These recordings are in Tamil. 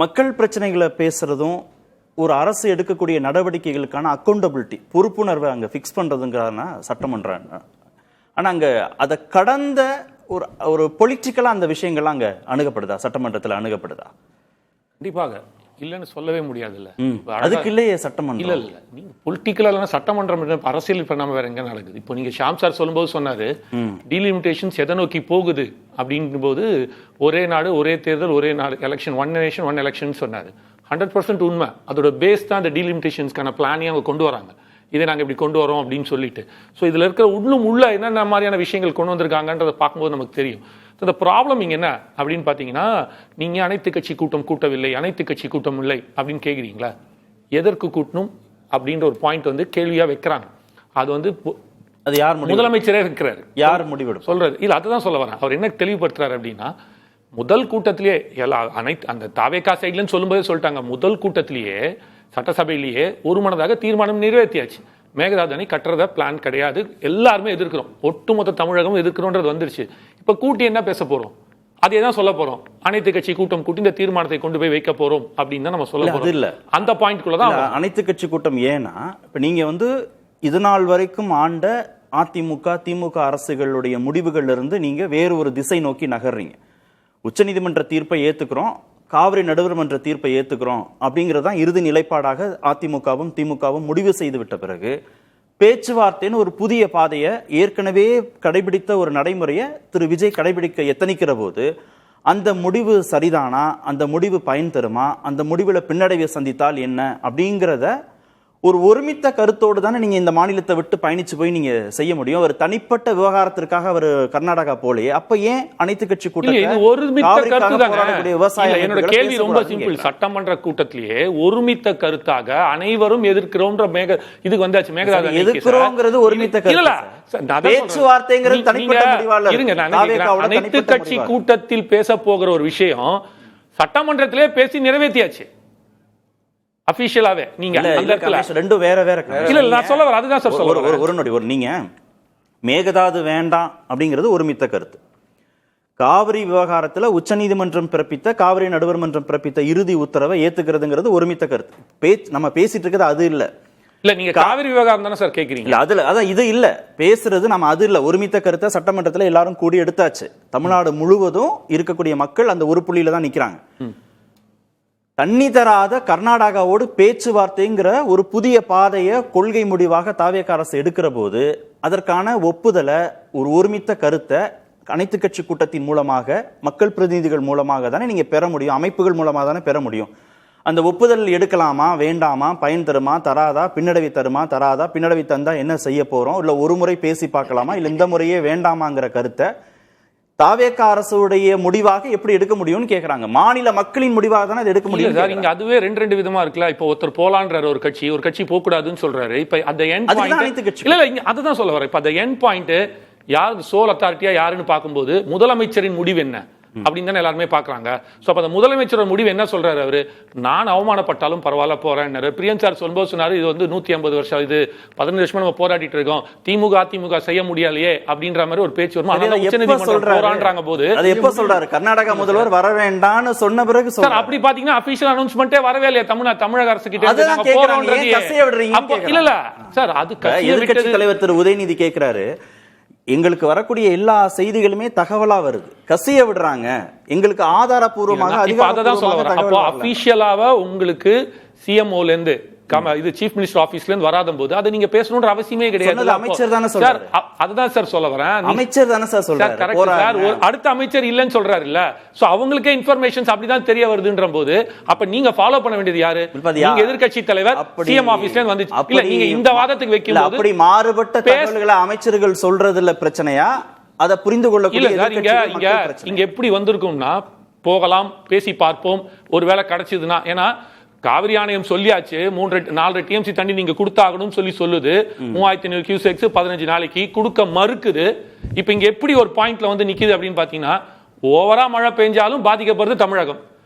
மக்கள் பிரச்சனைகளை பேசுறதும் ஒரு அரசு எடுக்கக்கூடிய நடவடிக்கைகளுக்கான அக்கௌண்டபிலிட்டி பொறுப்புணர்வை அங்கே ஃபிக்ஸ் பண்ணுறதுங்கிறதுனா சட்டமன்றம். ஆனால் அங்கே அதை கடந்த ஒரு ஒரு பொலிட்டிக்கலாக அந்த விஷயங்கள்லாம் அங்கே அணுகப்படுதா, சட்டமன்றத்தில் அணுகப்படுதா? கண்டிப்பாக இல்லைன்னு சொல்லவே முடியாதுல்ல. அதுக்கு இல்லையே சட்டமன்றம். இல்லை இல்லை, நீங்க பொலிட்டிக்கலாக சட்டமன்றம் அரசியல் இப்போ நம்ம வேற எங்க நடக்குது? இப்போ நீங்க ஷாம் சார் சொல்லும்போது சொன்னாரு டீலிமிட்டேஷன்ஸ் எதை நோக்கி போகுது அப்படின் போது ஒரே நாடு ஒரே தேர்தல் ஒரே நாடு election, one nation one election சொன்னாரு. 100% உண்மை. அதோட பேஸ் தான் அந்த டீலிமிட்டேஷன்ஸ்க்கான பிளானையும் அவங்க கொண்டு வராங்க. இதை நாங்கள் இப்படி கொண்டு வரோம் அப்படின்னு சொல்லிட்டு. ஸோ இதில் இருக்கிற உள்ள என்னென்ன மாதிரியான விஷயங்கள் கொண்டு வந்திருக்காங்கன்றதை பார்க்கும்போது நமக்கு தெரியும். இந்த ப்ராப்ளம் இங்கே என்ன அப்படின்னு பார்த்தீங்கன்னா, நீங்கள் அனைத்து கட்சி கூட்டம் கூட்டவில்லை, அனைத்து கட்சி கூட்டம் இல்லை அப்படின்னு கேட்குறீங்களா? எதற்கு கூட்டணும் அப்படின்ற ஒரு பாயிண்ட் வந்து கேள்வியாக வைக்கிறாங்க. அது வந்து அது யார் முதலமைச்சரே இருக்கிறாரு, யார் முடிவெடுப்பு சொல்றாரு. இல்லை, அதுதான் சொல்ல வரேன். அவர் என்ன தெளிவுபடுத்துறாரு அப்படின்னா, முதல் கூட்டத்திலேயே எல்லா அந்த தாவேகா சைட்லன்னு சொல்லும்போதே சொல்லிட்டாங்க, முதல் கூட்டத்திலேயே சட்டசபையிலேயே ஒரு மனதாக தீர்மானம் நிறைவேற்றியாச்சு. மேகதாது அணை கட்டுறத பிளான் கிடையாது, எல்லாருமே எதிர்க்கிறோம், ஒட்டுமொத்த தமிழகம் எதிர்க்கிறோன்றது வந்துருச்சு. இப்ப கூட்டி என்ன பேச போறோம்? அதே தான் சொல்ல போறோம். அனைத்து கட்சி கூட்டம் கூட்டி இந்த தீர்மானத்தை கொண்டு போய் வைக்க போறோம் அப்படின்னு தான் நம்ம சொல்ல போறோம். இல்ல அந்த பாயிண்ட்குள்ளதான் அனைத்து கட்சி கூட்டம். ஏன்னா இப்ப நீங்க வந்து இது நாள் வரைக்கும் ஆண்ட அதிமுக திமுக அரசுகளுடைய முடிவுகள்ல இருந்து நீங்க வேறு ஒரு திசை நோக்கி நகர்றீங்க. உச்சநீதிமன்ற தீர்ப்பை ஏத்துக்கிறோம், காவிரி நடுவர் மன்ற தீர்ப்பை ஏத்துக்கிறோம் அப்படிங்கறதான் இறுதி நிலைப்பாடாக அதிமுகவும் திமுகவும் முடிவு செய்து விட்ட பிறகு பேச்சுவார்த்தைன்னு ஒரு புதிய பாதையை ஏற்கனவே கடைபிடித்த ஒரு நடைமுறையை திரு விஜய் கடைபிடிக்க எத்தனிக்கிற போது அந்த முடிவு சரிதானா, அந்த முடிவு பயன் தருமா, அந்த முடிவில் பின்னடைவை சந்தித்தால் என்ன அப்படிங்கிறத ஒரு ஒருமித்த கருத்தோடு தானே நீங்க இந்த மாநிலத்தை விட்டு பயணிச்சு போய் நீங்க செய்ய முடியும். ஒரு தனிப்பட்ட விவகாரத்திற்காக அவர் கர்நாடகா போலயே. அப்ப ஏன் அனைத்து கட்சி என்னோட கேள்வி ரொம்ப சிம்பிள். சட்டமன்ற கூட்டத்திலேயே ஒருமித்த கருத்தாக அனைவரும் எதிர்க்கிறோம் இதுக்கு வந்தாச்சு. மேகதாது எதிர்க்கிறோங்கிறது ஒருமித்த கருத்து, பேச்சுவார்த்தைங்கிறது தனிப்பட்ட முடிவால. அனைத்து கட்சி கூட்டத்தில் பேச போகிற ஒரு விஷயம் சட்டமன்றத்திலே பேசி நிறைவேற்றியாச்சு. அபிஷியலாவே நீங்க ரெண்டும் வேற வேற. இல்ல நான் சொல்ல வரேன், அதுதான் சார் சொல்ல வரேன். ஒரு நொடி. நீங்க மேகதாது வேண்டாம் அப்படிங்கிறது ஒருமித்த கருத்து. காவிரி விவகாரத்துல உச்சநீதிமன்றம் பிறப்பித்த காவிரி நடுவர் மன்றம் பிறப்பித்த இறுதி உத்தரவை ஏத்துக்கிறதுங்கிறது ஒருமித்த கருத்து. நம்ம பேசிட்டு இருக்கிறது அது இல்ல. இல்ல நீங்க காவிரி விவகாரம் தானே சார் கேக்குறீங்க? இல்ல அதுல அதான் இது இல்ல பேசுறது. நம்ம அது இல்ல ஒருமித்த கருத்தை சட்டமன்றத்துல எல்லாரும் கூடி எடுத்தாச்சு. தமிழ்நாடு முழுவதும் இருக்கக்கூடிய மக்கள் அந்த ஒரு புள்ளியில தான் நிக்கிறாங்க. தண்ணி தராத கர்நாடகாவோடு பேச்சுவார்த்தைங்கிற ஒரு புதிய பாதையை கொள்கை முடிவாக தாவேக அரசு எடுக்கிற போது அதற்கான ஒப்புதலை ஒரு ஒருமித்த கருத்தை அனைத்து கட்சி கூட்டத்தின் மூலமாக மக்கள் பிரதிநிதிகள் மூலமாக தானே நீங்க பெற முடியும், அமைப்புகள் மூலமாக தானே பெற முடியும். அந்த ஒப்புதல் எடுக்கலாமா வேண்டாமா, பயன் தருமா தராதா, பின்னடைவை தருமா தராதா, பின்னடைவை தந்தா என்ன செய்ய போறோம், இல்ல ஒரு முறை பேசி பார்க்கலாமா, இல்ல இந்த முறையே வேண்டாமாங்கிற கருத்தை தாவேக அரசுடைய முடிவாக எப்படி எடுக்க முடியும்னு கேக்குறாங்க. மாநில மக்களின் முடிவாக தானே எடுக்க முடியும். இங்க அதுவே ரெண்டு விதமா இருக்குல்ல. இப்ப ஒருத்தர் போலான்றாரு, ஒரு கட்சி போக கூடாதுன்னு சொல்றாரு. இப்ப அந்த எண்ட் பாயிண்ட் இல்ல இங்க அதுதான் சொல்ல வரேன். இப்ப அந்த எண்ட் பாயிண்ட் யாரு சோல் அத்தாரிட்டியா யாருன்னு பார்க்கும்போது முதலமைச்சரின் முடிவு என்ன அப்படின்னு தானே எல்லாருமே பாக்குறாங்க. சோ அப்ப அந்த முதலமைச்சரோட முடிவு என்ன சொல்றாரு? அவரு நான் அவமானப்பட்டாலும் பரவாயில்ல போறேன். பிரியன் சார் சொல்லும்போது சொன்னாரு, இது வந்து 150 வருஷம், இது 15 வருஷமா நம்ம போராடிட்டு இருக்கோம், திமுக அதிமுக செய்ய முடியலையே அப்படின்ற மாதிரி ஒரு பேச்சு வரும். அதனால உச்சநீதிமன்றம் போராடுறாங்க போது அது எப்ப சொல்றாரு? கர்நாடகா முதல்வர் வர வேண்டாம்னு சொன்ன பிறகு சார் அப்படி பாத்தீங்கன்னா அபிஷியல் அனௌன்ஸ்மெண்டே வரவே இல்லையா தமிழக அரசு கிட்ட? இல்ல இல்ல சார், அது எதிர்க்கட்சி தலைவர் திரு உதயநிதி கேட்கிறாரு, எங்களுக்கு வரக்கூடிய எல்லா செய்திகளுமே தகவலா வருது, கசிய விடுறாங்க, எங்களுக்கு ஆதாரப்பூர்வமாக அபிஷியலாவா உங்களுக்கு சிஎம்ஓல இருந்து இது சீஃப் மினிஸ்டர் ஆபீஸ்ல இருந்து வராத போது அதை நீங்க பேசணும்ன்ற அவசியமே கிடையாது. அமைச்சர் தானே சொல்றாரு. அதுதான் சார் சொல்ல வரேன். அமைச்சர் தானே சார் சொல்றாரு. Correct sir. அடுத்த அமைச்சர் இல்லன்னு சொல்றாரு இல்ல. சோ அவங்களுக்கே இன்ஃபர்மேஷன்ஸ் அப்படிதான் தெரிய வருதுன்ற போது அப்ப நீங்க ஃபாலோ பண்ண வேண்டியது யாரு? நீங்க எதிர்க்கட்சி தலைவர் சிஎம் ஆபீஸ்ல இருந்து வந்துச்சு. இல்ல நீங்க இந்த வாதத்துக்கு வைக்கும்போது அப்படி மாறுபட்ட தகவல்களை அமைச்சர்கள் சொல்றதுல பிரச்சனையா? அதை புரிந்து கொள்ளக்கூடிய இங்க எப்படி வந்திருக்கும்னா, போகலாம் பேசி பார்ப்போம் ஒருவேளை கிடைச்சதுன்னா. ஏன்னா காவிரி ஆணையம் சொல்லியாச்சு 4 டிஎம்சி தண்ணி நீங்க கொடுத்தாகணும் சொல்லுது. 3500 கியூசெக்ஸ் 15 நாளைக்கு கொடுக்க மறுக்குது. இப்ப இங்க எப்படி ஒரு பாயிண்ட்ல வந்து நிக்குது அப்படின்னு பாத்தீங்கன்னா, ஓவரா மழை பெஞ்சாலும் பாதிக்கப்படுறது தமிழகம்,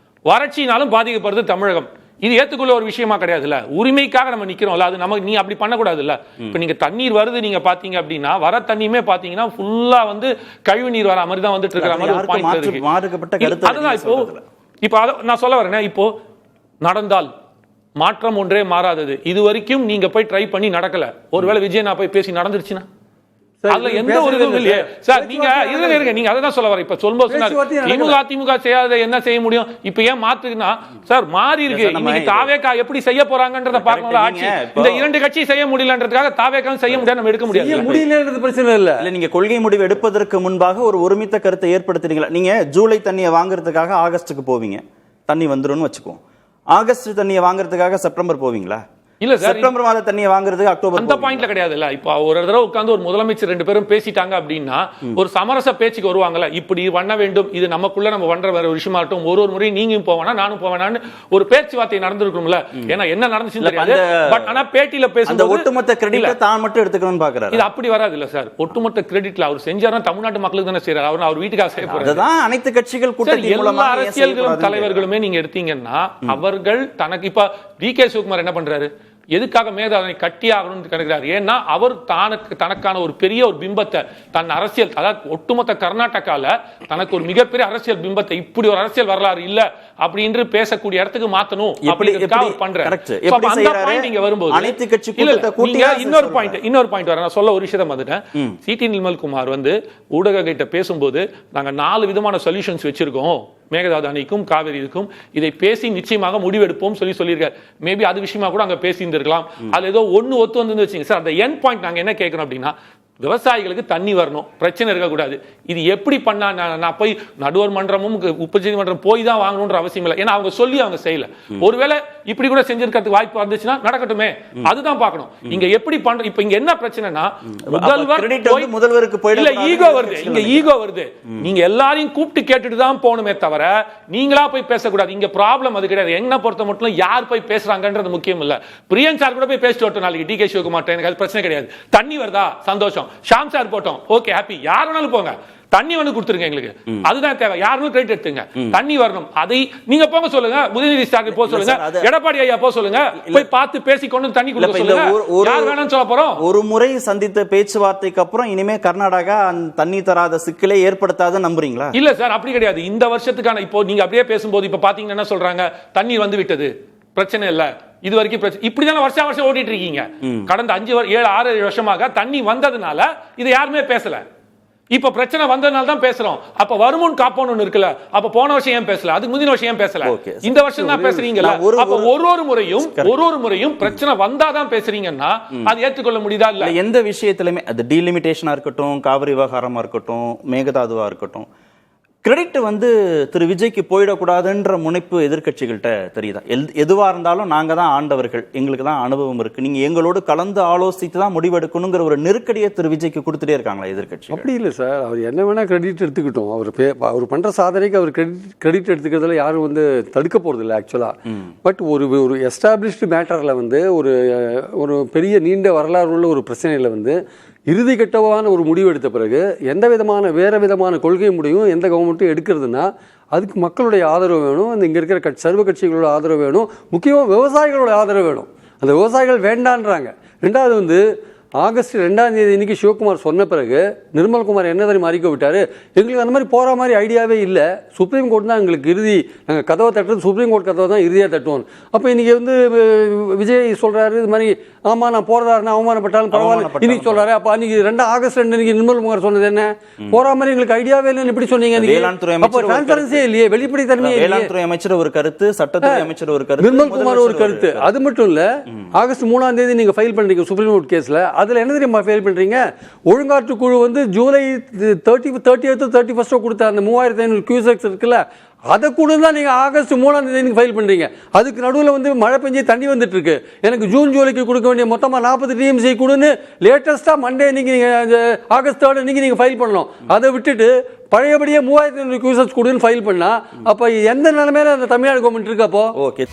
வறட்சினாலும் பாதிக்கப்படுறது தமிழகம். இது ஏத்துக்குள்ள ஒரு விஷயமா கிடையாதுல்ல. உரிமைக்காக நம்ம நிக்கிறோம்ல, அது நமக்கு நீ அப்படி பண்ணக்கூடாதுல்ல. இப்ப நீங்க தண்ணீர் வருது நீங்க பாத்தீங்க அப்படின்னா, வர தண்ணியுமே பாத்தீங்கன்னா ஃபுல்லா வந்து கழிவு நீர் வர மாதிரி தான் வந்துட்டு இருக்கிற மாதிரி ஒரு பாயிண்ட் இருக்கு. அதுதான் இப்போ இப்போ நான் சொல்ல வரேன், இப்போ நடந்தால் மாற்றம் ஒன்றே மாறாதது. இது வரைக்கும் நீங்க போய் ட்ரை பண்ணி நடக்கல. ஒருவேளை விஜய் நான் போய் பேசி நடந்துருச்சுன்னா அதுல எந்த ஒரு இதுவும் இல்லையே சார். நீங்க இருங்க, நீங்க அதான் சொல்ல வர. இப்ப சொல்லும்போது திமுக செய்யாத என்ன செய்ய முடியும்? இப்ப ஏன் மாத்துக்குன்னா சார் மாறி இருக்கு. இன்னைக்கு தாவேகா எப்படி செய்ய போறாங்கன்றத பார்க்கணும். ஆட்சி இந்த 2 கட்சி செய்ய முடியலன்றதுக்காக தாவேகா செய்ய முடியாது, நம்ம எடுக்க முடியலன்றது பிரச்சனை இல்ல. நீங்க கொள்கை முடிவு எடுப்பதற்கு முன்பாக ஒரு ஒருமித்த கருத்தை ஏற்படுத்துறீங்களா? நீங்க ஜூலை தண்ணியை வாங்குறதுக்காக ஆகஸ்டுக்கு போவீங்க, தண்ணி வந்துரும்னு வச்சுக்குவோம். ஆகஸ்ட் தண்ணியை வாங்குறதுக்காக செப்டம்பர் போவீங்களா? இல்ல சார், செப்டம்பர் மாத தண்ணியை வாங்குறதுக்கு அக்டோபர் அந்த பாயிண்ட்ல கிடையாது. இல்ல இப்போ ஒரு தடவை உட்கார்ந்து ஒரு முதலமைச்சர் 2 பேரும் பேசிட்டாங்க அப்படின்னா ஒரு சமரச பேச்சுக்கு வருவாங்கல்ல. இப்படி பண்ண வேண்டும், இது நமக்குள்ள நம்ம பண்ற வேற ஒரு விஷயமா இருக்கட்டும். ஒரு முறையும் நீங்களும் போவேனா நானும் போவேனான்னு ஒரு பேச்சுவார்த்தை நடந்திருக்கும்ல. ஏன்னா என்ன நடந்துச்சுன்னு தெரியாது. பட் ஆனா பேட்டியில பேசும்போது ஒட்டுமொத்த கிரெடிட்ல தான் மட்டும் எடுத்துக்கணும்னு பாக்குறாரு. இது அப்படி வராது இல்ல சார். ஒட்டுமொத்த கிரெடிட்ல அவர் செஞ்சாரா தமிழ்நாட்டு மக்களுக்கு தானே செய்யறாரு. அவர் வீட்டுக்காக செய்ய போறாரு. அதுதான் அனைத்து கட்சிகள் கூட்டத்தின் மூலமா அரசியல்களும் தலைவர்களுமே நீங்க எடுத்தீங்கன்னா அவர்கள் தனக்கு இப்ப டி.கே. சிவகுமார் என்ன பண்றாரு? எதுக்காக மேதாவை கட்டி ஆகணும்னு கிடைக்கிறார்? ஏன்னா அவர் தனக்கான ஒரு பெரிய ஒரு பிம்பத்தை தன் அரசியல், அதாவது ஒட்டுமொத்த கர்நாடகால தனக்கு ஒரு மிகப்பெரிய அரசியல் பிம்பத்தை, இப்படி ஒரு அரசியல் வரலாறு இல்ல அப்படின்னு பேசக்கூடிய இடத்துக்கு மாத்தணும் இன்னொரு பாயிண்ட் வர. நான் சொல்ல ஒரு விஷயம் வந்துட்டேன். சி.டி. நிர்மல்குமார் ஊடக கிட்ட பேசும்போது நாங்க 4 விதமான சொல்யூஷன்ஸ் வச்சிருக்கோம் மேகதாது அணைக்கும் காவிரிக்கும், இதை பேசி நிச்சயமாக முடிவெடுப்போம் சொல்லியிருக்காரு. மேபி அது விஷயமா கூட அங்க பேசி இருந்திருக்கலாம். அது ஏதோ ஒத்து வந்து வச்சுங்க சார். அந்த எண்ட் பாயிண்ட் நாங்க என்ன கேட்கிறோம் அப்படின்னா, விவசாயிகளுக்கு தண்ணி வரணும், பிரச்சனை இருக்கக்கூடாது. இது எப்படி பண்ணா நான் போய் நடுவர் மன்றமும் உச்சநீதிமன்றம் போய் தான் வாங்கணும்ன்ற அவசியம் இல்லை. ஏன்னா அவங்க சொல்லி அவங்க செய்யல. ஒருவேளை இப்படி கூட செஞ்சிருக்கிறதுக்கு வாய்ப்பு வந்துச்சுன்னா நடக்கட்டுமே, அதுதான் பார்க்கணும். இங்க எப்படி பண்ற இப்ப இங்க என்ன பிரச்சனைனா முதல்வருக்கு இல்ல ஈகோ வருது. இங்க ஈகோ வருது. நீங்க எல்லாரையும் கூப்பிட்டு கேட்டுட்டு தான் போகணுமே தவிர நீங்களா போய் பேசக்கூடாது. இங்க ப்ராப்ளம் அது கிடையாது. என்ன பொறுத்த மட்டும் யார் போய் பேசுறாங்கன்றது முக்கியம் இல்ல. பிரியங்க் சார் கூட போய் பேசிட்டு வரட்டும் நாளைக்கு டி.கே. சிவகுமார், எனக்கு அது பிரச்சனை கிடையாது. தண்ணி வருதா சந்தோஷம், ஷாம் சார் போட்டோம், ஓகே ஹாப்பி, யார் வேணாலும் போங்க, தண்ணி கொடுத்துருங்க எங்களுக்கு, அதுதான் தேவை. யாரும் கிரெடிட் எடுத்துங்க, தண்ணி வரணும். அதை நீங்க போக சொல்லுங்க, உதயநிதி ஸ்டாலின் போக சொல்லுங்க, எடப்பாடி ஐயா போக சொல்லுங்க, போய் பார்த்து பேசி கொண்டு தண்ணி கொடுக்க சொல்லுங்க. யார் வேணாம்னு சொல்ல போறோம்? ஒரு முறை சந்தித்த பேச்சுவார்த்தைக்கு அப்புறம் இனிமே கர்நாடகா தண்ணி தராத சிக்கலை ஏற்படுத்தாத நம்புறீங்களா? இல்ல சார், அப்படி கிடையாது. இந்த வருஷத்துக்கான இப்போ நீங்க அப்படியே பேசும்போது இப்ப பாத்தீங்கன்னா என்ன சொல்றாங்க, தண்ணி விட்டது, பிரச்சனை இல்ல, இது வரைக்கும் பிரச்சனை, இப்படிதான வருஷம் ஓடிட்டு இருக்கீங்க. கடந்த 5-7-6 வருஷமாக தண்ணி வந்ததுனால இது யாருமே பேசல. இப்ப பிரச்சனை வந்ததுனால தான் பேசுறோம். அப்ப வருமுன் காப்போன்னு இருக்குல்ல, அப்ப போன வருஷம் ஏன் பேசல, அதுக்கு முந்தின வருஷம் ஏன் பேசல, இந்த வருஷம் தான் பேசுறீங்களா? அப்ப ஒரு முறையும் பிரச்சனை வந்தாதான் பேசுறீங்கன்னா அது ஏற்றுக்கொள்ள முடியுதா? இல்ல எந்த விஷயத்திலுமே, அது டீலிமிட்டேஷனா இருக்கட்டும், காவிரி விவகாரமா இருக்கட்டும், மேகதாதுவா இருக்கட்டும், கிரெடிட் திரு விஜய்க்கு போயிடக்கூடாதுன்ற முனைப்பு எதிர்கட்சிகள்கிட்ட தெரியுதா? எதுவா இருந்தாலும் நாங்க தான் ஆண்டவர்கள், எங்களுக்கு தான் அனுபவம் இருக்கு, நீங்க எங்களோடு கலந்து ஆலோசித்து தான் முடிவெடுக்கணுங்கிற ஒரு நெருக்கடியை திரு விஜய்க்கு கொடுத்துட்டே இருக்காங்களா எதிர்கட்சி? அப்படி இல்லை சார், அவர் என்ன வேணா கிரெடிட் எடுத்துக்கிட்டோம். அவர் பண்ற சாதனைக்கு அவர் கிரெடிட் எடுத்துக்கிறதுல யாரும் தடுக்க போறது இல்லை ஆக்சுவலா. பட் ஒரு எஸ்டாப்ளிஷ்டு மேட்டர்ல ஒரு பெரிய நீண்ட வரலாறு உள்ள ஒரு பிரச்சனையில இறுதி கட்டமான ஒரு முடிவு எடுத்த பிறகு வேற விதமான கொள்கை முடிவும் எந்த கவர்மெண்ட்டும் எடுக்கிறதுனா அதுக்கு மக்களுடைய ஆதரவு வேணும், இங்கே இருக்கிற சர்வ கட்சிகளோட ஆதரவு வேணும், முக்கியமாக விவசாயிகளோட ஆதரவு வேணும். அந்த விவசாயிகள் வேண்டான்றாங்க. ரெண்டாவது ஆகஸ்ட் 2ஆம் தேதி இன்னைக்கு சிவகுமார் சொன்ன பிறகு நிர்மல்குமார் என்ன தெரியுமா அறிக்கை விட்டாரு, எங்களுக்கு அந்த மாதிரி போகிற மாதிரி ஐடியாவே இல்லை, சுப்ரீம் கோர்ட் தான் எங்களுக்கு இறுதி, நாங்கள் கதவை தட்டுறது சுப்ரீம் கோர்ட் கதவை தான் இறுதியாக தட்டுவோம். அப்போ இன்னைக்கு விஜய் சொல்கிறாரு இது மாதிரி, ஆமாம் நான் போகிறதா இருந்தால் அவமானப்பட்டாலும் பரவாயில்ல இன்னைக்கு சொல்கிறாரு. அப்போ அன்னைக்கு ஆகஸ்ட் 2 இன்னைக்கு நிர்மல்குமார் சொன்னது என்ன, போகிற மாதிரி எங்களுக்கு ஐடியாவே இல்லைன்னு எப்படி சொன்னீங்க? அப்போ டிரான்ஸ்பரன்சியே இல்லையே, வெளிப்படைத்தன்மையே இல்லையே. வேளாண்துறை அமைச்சர் ஒரு கருத்து, சட்டத்துறை அமைச்சர் ஒரு கருத்து, நிர்மல்குமார் ஒரு கருத்து. அது மட்டும் இல்லை, ஆகஸ்ட் 3ஆம் தேதி நீங்கள் ஃபைல் பண்ணுறீங்க சுப்ரீம் கோர்ட் கேஸில், அதில் என்ன தெரியுமா ஃபெயில் பண்றீங்க, ஒழுங்காற்று குழு ஜூலை 30th 31st கொடுத்த அந்த 3500 கியூசெக்ஸ் இருக்குல்ல, அதை கூட தான் நீங்கள் ஆகஸ்ட் 3ஆம் தேதி ஃபைல் பண்ணுறீங்க. அதுக்கு நடுவில் மழை பெஞ்சு தண்ணி வந்துட்டு இருக்கு. எனக்கு ஜூன் ஜூலைக்கு கொடுக்க வேண்டிய மொத்தமாக 40 TMC கொடுன்னு லேட்டஸ்ட்டாக மண்டே நீங்கள் ஆகஸ்ட் 3 நீங்கள் ஃபைல் பண்ணணும். அதை விட்டுட்டு பழையபடியே 3500 கியூசெக்ஸ் கொடுன்னு ஃபைல் பண்ணால் அப்போ எந்த நிலைமையில அந்த தமிழ்நாடு கவர்மெண்ட் இருக்கு? அப்போ ஓகே.